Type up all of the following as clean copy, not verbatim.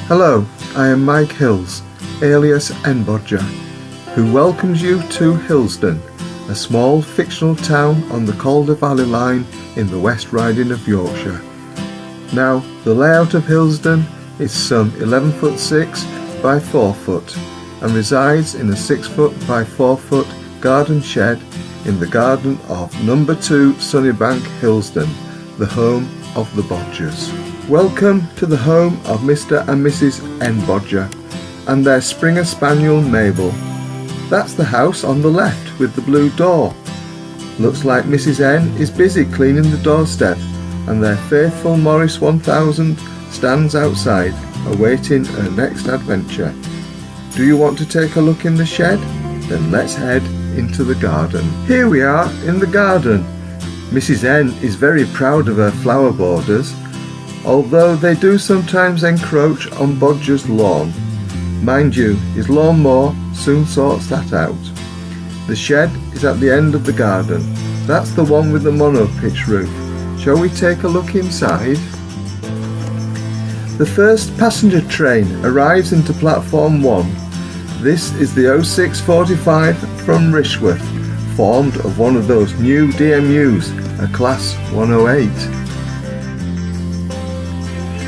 Hello, I am Mike Hills, alias NBodger, who welcomes you to Hillsden, a small fictional town on the Calder Valley Line in the West Riding of Yorkshire. Now, the layout of Hillsden is some 11 foot 6 by 4 foot and resides in a 6 foot by 4 foot garden shed in the garden of number 2 Sunnybank, Hillsden, the home of the Bodgers. Welcome to the home of Mr. and Mrs. NBodger and their Springer Spaniel Mabel. That's the house on the left with the blue door. Looks like Mrs. N is busy cleaning the doorstep and their faithful Morris 1000 stands outside awaiting her next adventure. Do you want to take a look in the shed? Then let's head into the garden. Here we are in the garden. Mrs. N is very proud of her flower borders, although they do sometimes encroach on Bodger's lawn. Mind you, his lawnmower soon sorts that out. The shed is at the end of the garden. That's the one with the mono-pitch roof. Shall we take a look inside? The first passenger train arrives into platform 1. This is the 0645 from Rishworth, formed of one of those new DMUs, a Class 108.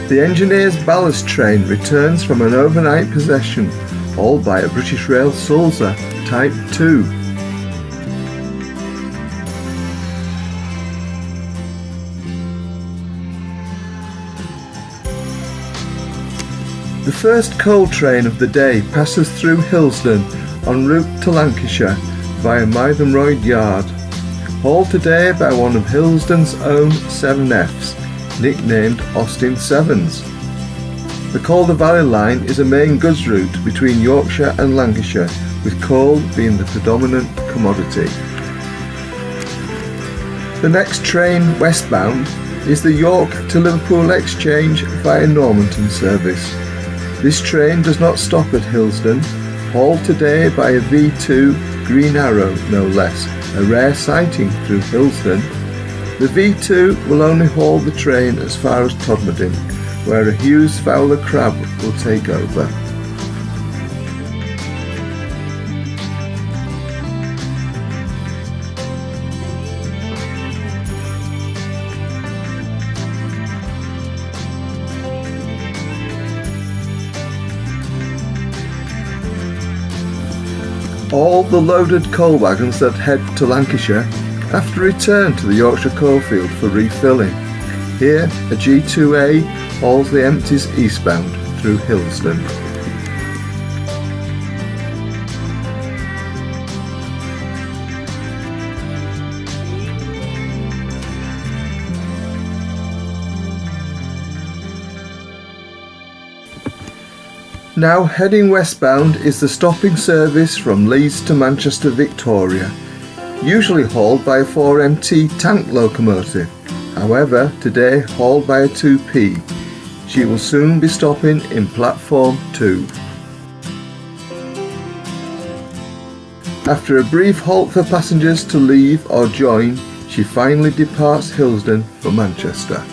The engineer's ballast train returns from an overnight possession, hauled by a British Rail Sulzer Type 2. The first coal train of the day passes through Hillsden en route to Lancashire via Mythenroyd Yard, hauled today by one of Hillsden's own 7Fs, nicknamed Austin Sevens. The Calder Valley Line is a main goods route between Yorkshire and Lancashire, with coal being the predominant commodity. The next train westbound is the York to Liverpool Exchange via Normanton service. This train does not stop at Hillsden, hauled today by a V2 Green Arrow no less, a rare sighting through Hillsden. The V2 will only haul the train as far as Todmorden, where a Hughes Fowler Crab will take over. All the loaded coal wagons that head to Lancashire have to return to the Yorkshire coalfield for refilling. Here, a G2A hauls the empties eastbound through Hillsden. Now heading westbound is the stopping service from Leeds to Manchester Victoria, usually hauled by a 4MT tank locomotive, however today hauled by a 2P. She will soon be stopping in platform 2. After a brief halt for passengers to leave or join, she finally departs Hillsden for Manchester.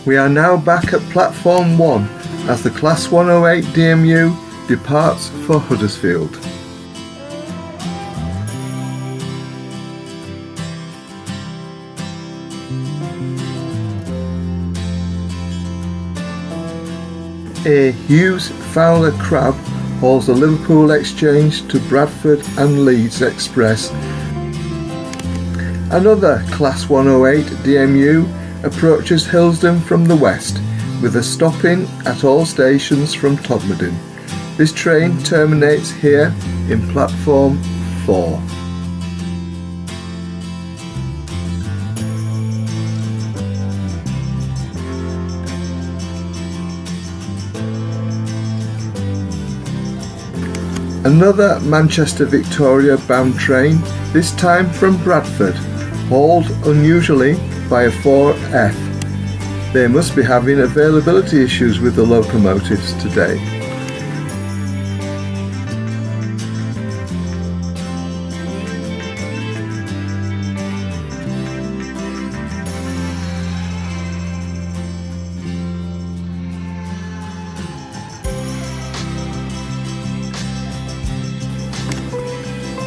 We are now back at platform 1 as the Class 108 DMU departs for Huddersfield. A Hughes Fowler Crab hauls the Liverpool Exchange to Bradford and Leeds Express. Another Class 108 DMU approaches Hillsden from the west, with a stopping at all stations from Todmorden. This train terminates here in platform 4. Another Manchester Victoria bound train, this time from Bradford, hauled unusually by a 4F. They must be having availability issues with the locomotives today.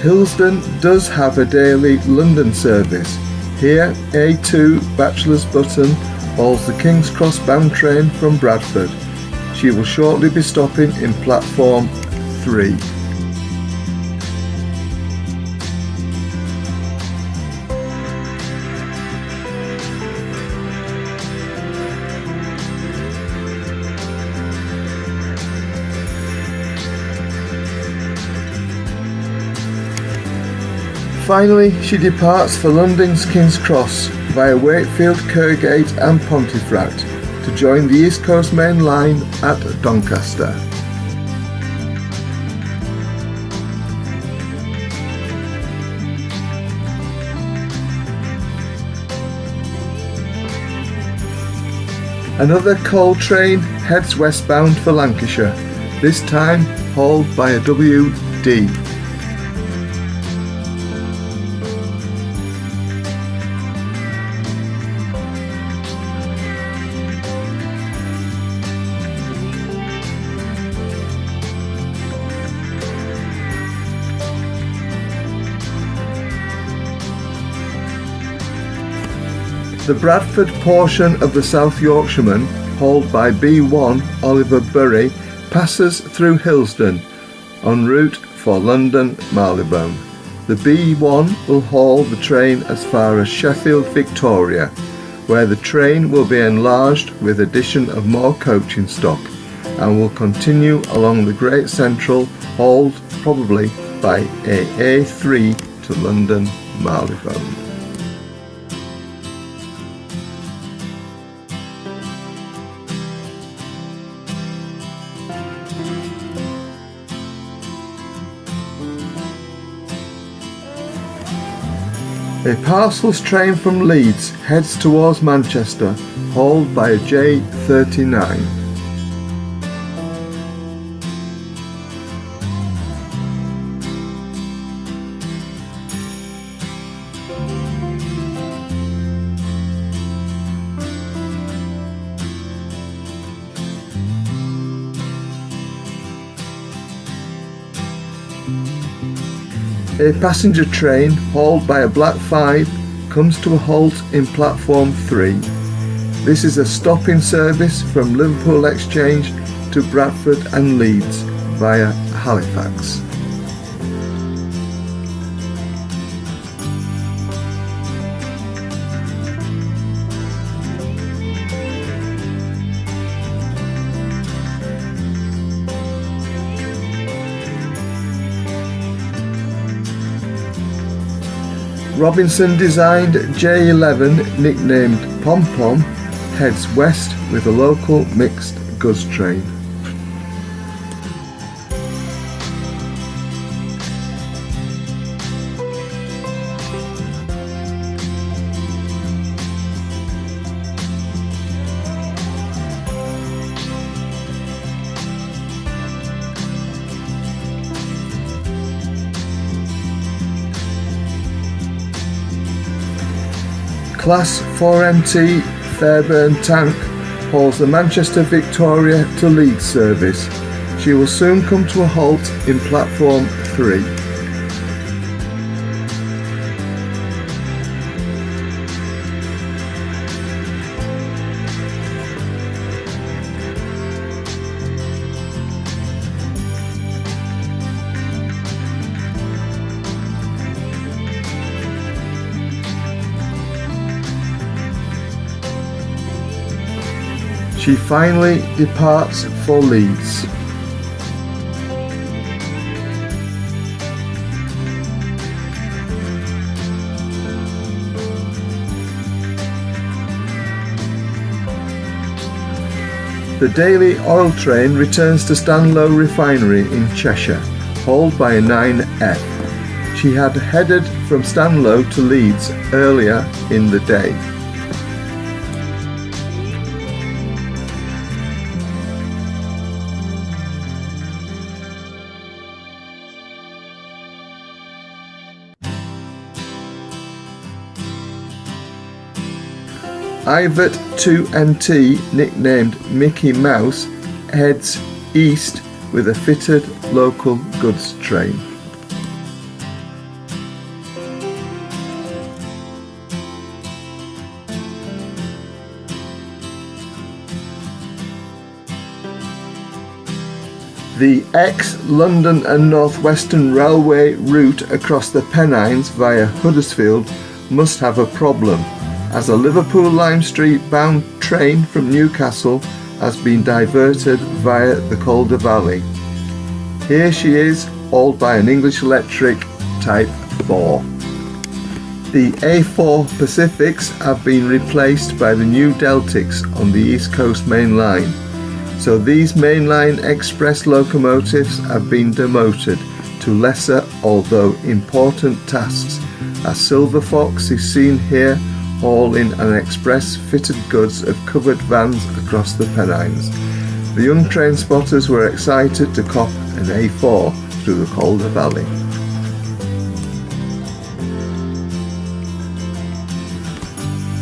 Hillsden does have a daily London service. Here, A2 Bachelor's Button hauls the King's Cross bound train from Bradford. She will shortly be stopping in platform 3. Finally, she departs for London's King's Cross via Wakefield, Kirkgate and Pontefract to join the East Coast Main Line at Doncaster. Another coal train heads westbound for Lancashire, this time hauled by a WD. The Bradford portion of the South Yorkshireman, hauled by B1 Oliver Bury, passes through Hillsden en route for London Marylebone. The B1 will haul the train as far as Sheffield Victoria, where the train will be enlarged with addition of more coaching stock and will continue along the Great Central, hauled probably by a A3 to London Marylebone. A parcels train from Leeds heads towards Manchester, hauled by a J39. A passenger train hauled by a Black 5 comes to a halt in platform 3. This is a stopping service from Liverpool Exchange to Bradford and Leeds via Halifax. Robinson designed J11, nicknamed Pom Pom, heads west with a local mixed goods train. Class 4MT Fairburn Tank hauls the Manchester Victoria to Leeds service. She will soon come to a halt in platform 3. She finally departs for Leeds. The daily oil train returns to Stanlow Refinery in Cheshire, hauled by a 9F. She had headed from Stanlow to Leeds earlier in the day. Ivet 2MT, nicknamed Mickey Mouse, heads east with a fitted local goods train. The ex-London and North Western Railway route across the Pennines via Huddersfield must have a problem, as a Liverpool Lime Street bound train from Newcastle has been diverted via the Calder Valley. Here she is, hauled by an English Electric Type 4. The A4 Pacifics have been replaced by the new Deltics on the East Coast Main Line. So these mainline express locomotives have been demoted to lesser although important tasks, as Silver Fox is seen here hauling an express fitted goods of covered vans across the Pennines. The young train spotters were excited to cop an A4 through the Calder Valley.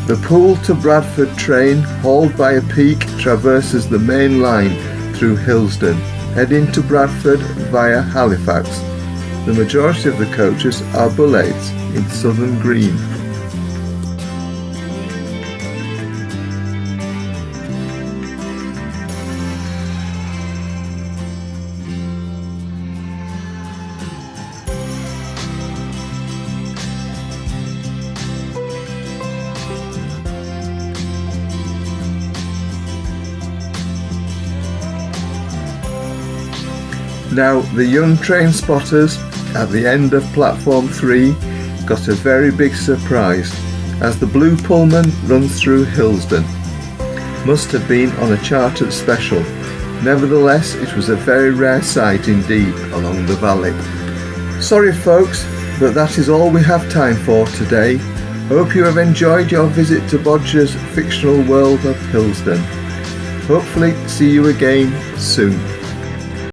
The Poole to Bradford train, hauled by a peak, traverses the main line through Hillsden, heading to Bradford via Halifax. The majority of the coaches are bullets in southern green. Now, the young train spotters at the end of platform 3 got a very big surprise, as the blue Pullman runs through Hillsden. Must have been on a chartered special. Nevertheless, it was a very rare sight indeed along the valley. Sorry folks, but that is all we have time for today. Hope you have enjoyed your visit to Bodger's fictional world of Hillsden. Hopefully see you again soon.